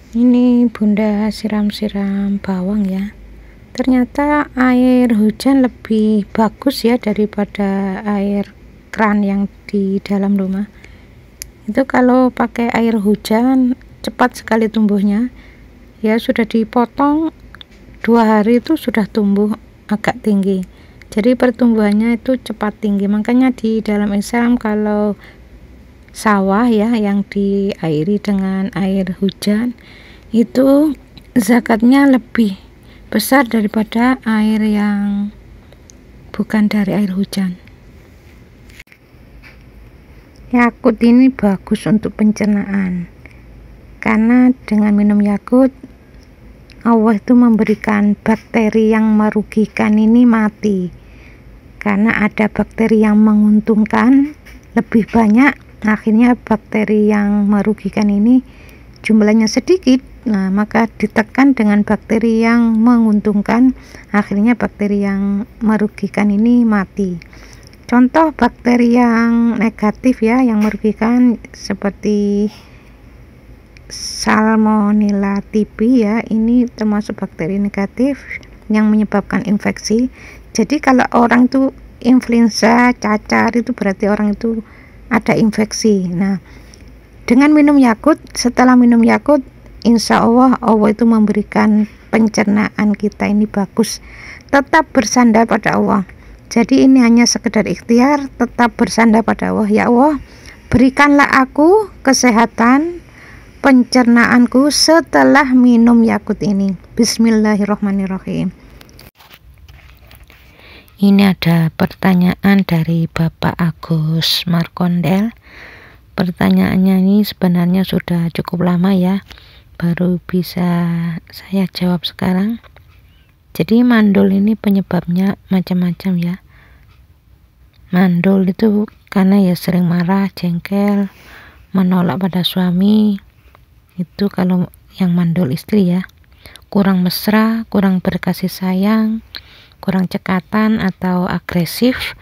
Ini Bunda siram-siram bawang ya. Ternyata air hujan lebih bagus ya daripada air kran yang di dalam rumah. Itu kalau pakai air hujan cepat sekali tumbuhnya. Ya sudah dipotong 2 hari itu sudah tumbuh agak tinggi. Jadi pertumbuhannya itu cepat tinggi. Makanya di dalam Islam kalau sawah ya yang diairi dengan air hujan itu zakatnya lebih besar daripada air yang bukan dari air hujan. Yakult ini bagus untuk pencernaan karena dengan minum Yakult Allah itu memberikan bakteri yang merugikan ini mati, karena ada bakteri yang menguntungkan lebih banyak, akhirnya bakteri yang merugikan ini jumlahnya sedikit. Nah, maka ditekan dengan bakteri yang menguntungkan, akhirnya bakteri yang merugikan ini mati. Contoh bakteri yang negatif ya, yang merugikan seperti Salmonella typhi ya, ini termasuk bakteri negatif yang menyebabkan infeksi. Jadi kalau orang itu influenza, cacar, itu berarti orang itu ada infeksi. Nah, dengan minum Yakult, setelah minum Yakult, insya Allah itu memberikan pencernaan kita ini bagus. Tetap bersandar pada Allah. Jadi ini hanya sekedar ikhtiar, tetap bersandar pada Allah. Ya Allah, berikanlah aku kesehatan pencernaanku setelah minum Yakult ini. Bismillahirrahmanirrahim. Ini ada pertanyaan dari Bapak Agus Markondel. Pertanyaannya ini sebenarnya sudah cukup lama ya, baru bisa saya jawab sekarang. Jadi mandul ini penyebabnya macam-macam ya. Mandul itu karena ya sering marah, jengkel, menolak pada suami. Itu kalau yang mandul istri ya. Kurang mesra, kurang berkasih sayang, kurang cekatan atau agresif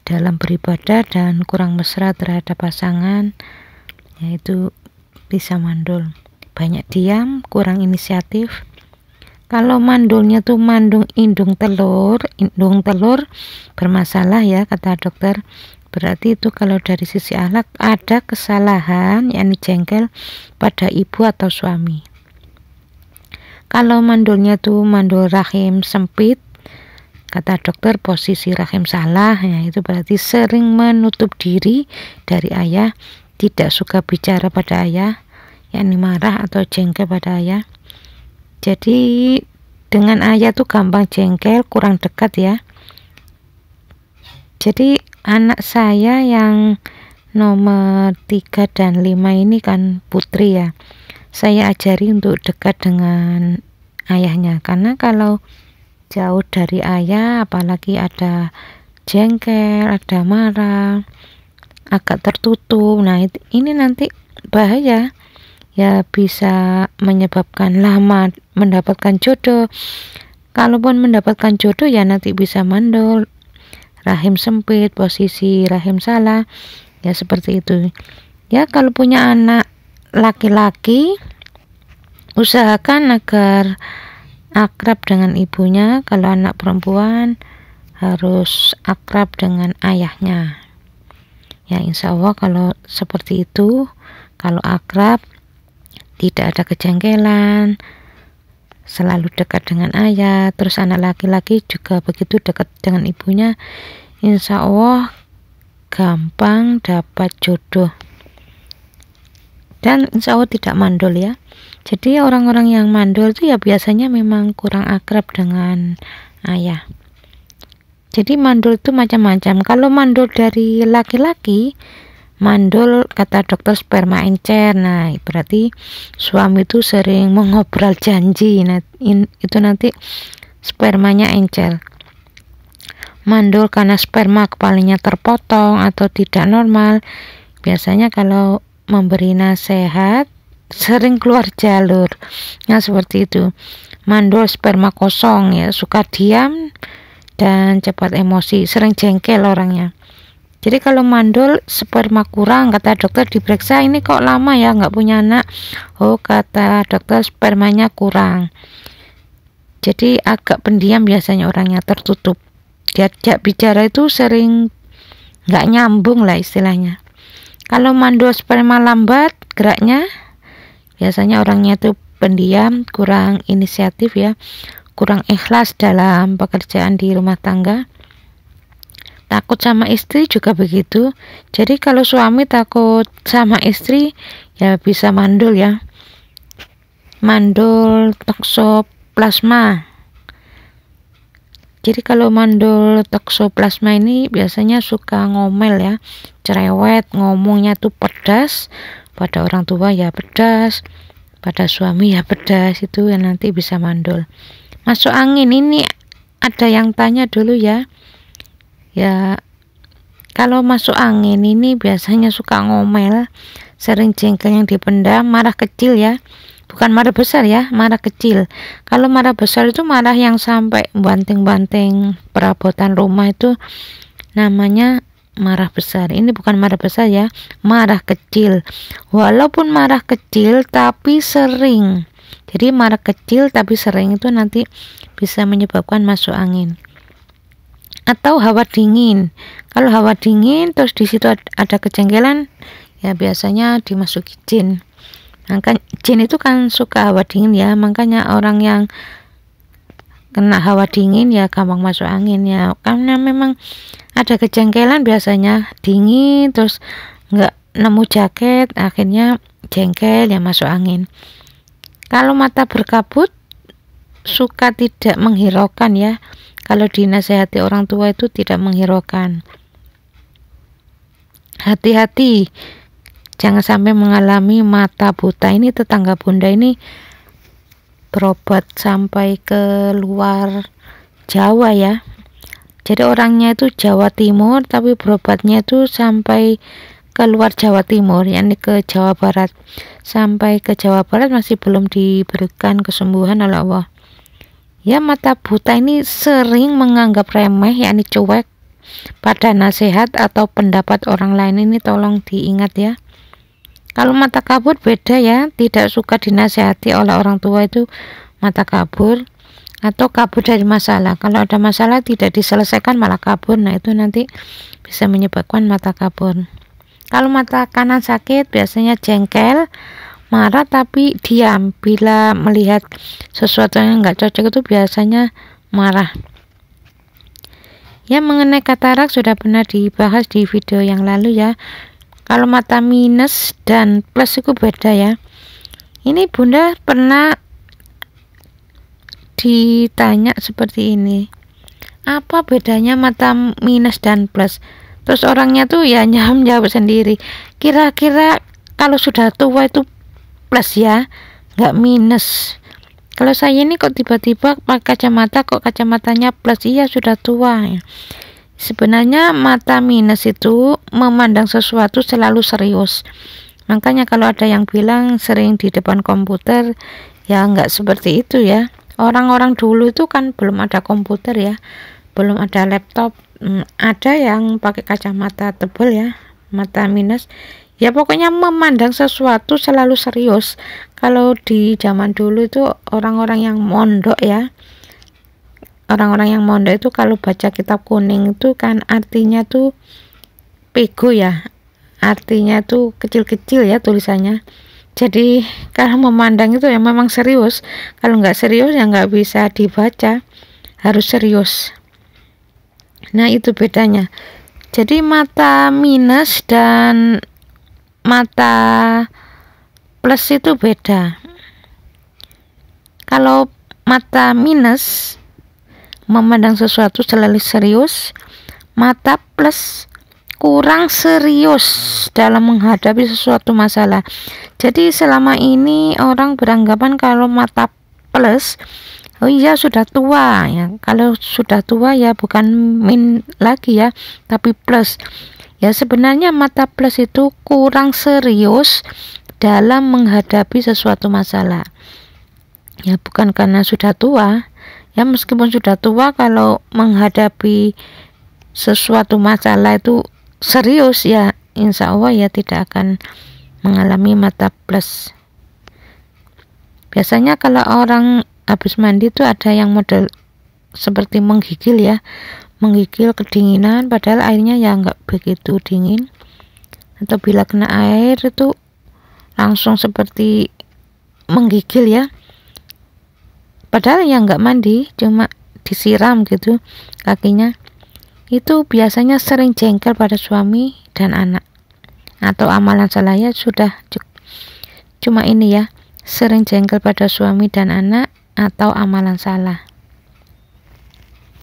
dalam beribadah, dan kurang mesra terhadap pasangan, yaitu bisa mandul. Banyak diam, kurang inisiatif. Kalau mandulnya tuh indung telur bermasalah ya kata dokter, berarti itu kalau dari sisi akhlak ada kesalahan, yakni jengkel pada ibu atau suami. Kalau mandulnya tuh mandul rahim sempit, kata dokter posisi rahim salah, ya itu berarti sering menutup diri dari ayah, tidak suka bicara pada ayah, yakni marah atau jengkel pada ayah. Jadi dengan ayah tuh gampang jengkel, kurang dekat ya. Jadi anak saya yang nomor 3 dan 5 ini kan putri ya, saya ajari untuk dekat dengan ayahnya, karena kalau jauh dari ayah, apalagi ada jengkel, ada marah, agak tertutup, nah ini nanti bahaya ya, bisa menyebabkan lama mendapatkan jodoh. Kalaupun mendapatkan jodoh ya nanti bisa mandul, rahim sempit, posisi rahim salah, ya seperti itu ya. Kalau punya anak laki-laki, usahakan agar akrab dengan ibunya. Kalau anak perempuan harus akrab dengan ayahnya ya. Insya Allah kalau seperti itu, kalau akrab, tidak ada kejengkelan, selalu dekat dengan ayah, terus anak laki-laki juga begitu dekat dengan ibunya, insya Allah gampang dapat jodoh dan insya Allah tidak mandul ya. Jadi orang-orang yang mandul itu ya biasanya memang kurang akrab dengan ayah. Jadi mandul itu macam-macam. Kalau mandul dari laki-laki, mandul kata dokter sperma encer. Nah berarti suami itu sering mengobrol janji, nah itu nanti spermanya encer. Mandul karena sperma kepalanya terpotong atau tidak normal, biasanya kalau memberi nasihat sering keluar jalur, nah seperti itu. Mandul sperma kosong ya, suka diam dan cepat emosi, sering jengkel orangnya. Jadi kalau mandul sperma kurang, kata dokter diperiksa, ini kok lama ya nggak punya anak. Oh, kata dokter spermanya kurang. Jadi agak pendiam biasanya, orangnya tertutup. Diajak bicara itu sering nggak nyambung lah istilahnya. Kalau mandul sperma lambat geraknya, biasanya orangnya itu pendiam, kurang inisiatif ya, kurang ikhlas dalam pekerjaan di rumah tangga. Takut sama istri juga begitu. Jadi kalau suami takut sama istri ya bisa mandul ya. Mandul toksoplasma. Jadi kalau mandul toksoplasma ini biasanya suka ngomel ya, cerewet, ngomongnya tuh pedas, pada orang tua ya pedas, pada suami ya pedas, itu yang nanti bisa mandul. Masuk angin ini ada yang tanya dulu ya. Ya, kalau masuk angin ini biasanya suka ngomel, sering jengkel yang dipendam, marah kecil ya. Bukan marah besar ya, marah kecil. Kalau marah besar itu marah yang sampai banting-banting perabotan rumah, itu namanya marah besar. Ini bukan marah besar ya, marah kecil. Walaupun marah kecil tapi sering. Jadi marah kecil tapi sering itu nanti bisa menyebabkan masuk angin. Atau hawa dingin. Kalau hawa dingin terus di situ ada kejengkelan, ya biasanya dimasuki jin. Makanya jin itu kan suka hawa dingin ya, makanya orang yang kena hawa dingin ya gampang masuk angin ya, karena memang ada kejengkelan, biasanya dingin terus nggak nemu jaket, akhirnya jengkel ya masuk angin. Kalau mata berkabut suka tidak menghiraukan ya. Kalau dinasehati orang tua itu tidak menghiraukan. Hati-hati, jangan sampai mengalami mata buta. Ini tetangga bunda ini berobat sampai ke luar Jawa ya. Jadi orangnya itu Jawa Timur, tapi berobatnya itu sampai ke luar Jawa Timur, yakni ke Jawa Barat. Sampai ke Jawa Barat masih belum diberikan kesembuhan oleh Allah. Ya, mata buta ini sering menganggap remeh, yakni cuek pada nasihat atau pendapat orang lain. Ini tolong diingat ya. Kalau mata kabur beda ya, tidak suka dinasehati oleh orang tua itu mata kabur, atau kabur dari masalah. Kalau ada masalah tidak diselesaikan malah kabur, nah itu nanti bisa menyebabkan mata kabur. Kalau mata kanan sakit biasanya jengkel, marah tapi diam. Bila melihat sesuatu yang nggak cocok itu biasanya marah. Ya, mengenai katarak sudah pernah dibahas di video yang lalu ya. Kalau mata minus dan plus itu beda ya. Ini bunda pernah ditanya seperti ini, apa bedanya mata minus dan plus? Terus orangnya tuh ya jawab sendiri, kira-kira kalau sudah tua itu plus ya, nggak minus. Kalau saya ini kok tiba-tiba pakai kacamata, kok kacamatanya plus? Iya, sudah tua ya. Sebenarnya mata minus itu memandang sesuatu selalu serius. Makanya kalau ada yang bilang sering di depan komputer, ya nggak seperti itu ya. Orang-orang dulu itu kan belum ada komputer ya, belum ada laptop. Ada yang pakai kacamata tebal ya, mata minus. Ya pokoknya memandang sesuatu selalu serius. Kalau di zaman dulu itu orang-orang yang mondok ya, orang-orang yang mondok itu kalau baca kitab kuning itu kan artinya tuh pego ya, artinya tuh kecil-kecil ya tulisannya. Jadi kalau memandang itu ya memang serius. Kalau nggak serius ya nggak bisa dibaca, harus serius. Nah itu bedanya. Jadi mata minus dan mata plus itu beda. Kalau mata minus memandang sesuatu selalu serius, mata plus kurang serius dalam menghadapi sesuatu masalah. Jadi selama ini orang beranggapan kalau mata plus, oh iya sudah tua ya. Kalau sudah tua ya bukan min lagi ya, tapi plus. Ya sebenarnya mata plus itu kurang serius dalam menghadapi sesuatu masalah. Ya bukan karena sudah tua. Ya meskipun sudah tua, kalau menghadapi sesuatu masalah itu serius ya insya Allah ya tidak akan mengalami mata plus. Biasanya kalau orang habis mandi itu ada yang model seperti menggigil ya, menggigil kedinginan padahal airnya ya nggak begitu dingin, atau bila kena air itu langsung seperti menggigil ya, padahal ya nggak mandi, cuma disiram gitu kakinya. Itu biasanya sering jengkel pada suami dan anak, atau amalan salah ya sudah cuma ini ya, sering jengkel pada suami dan anak atau amalan salah.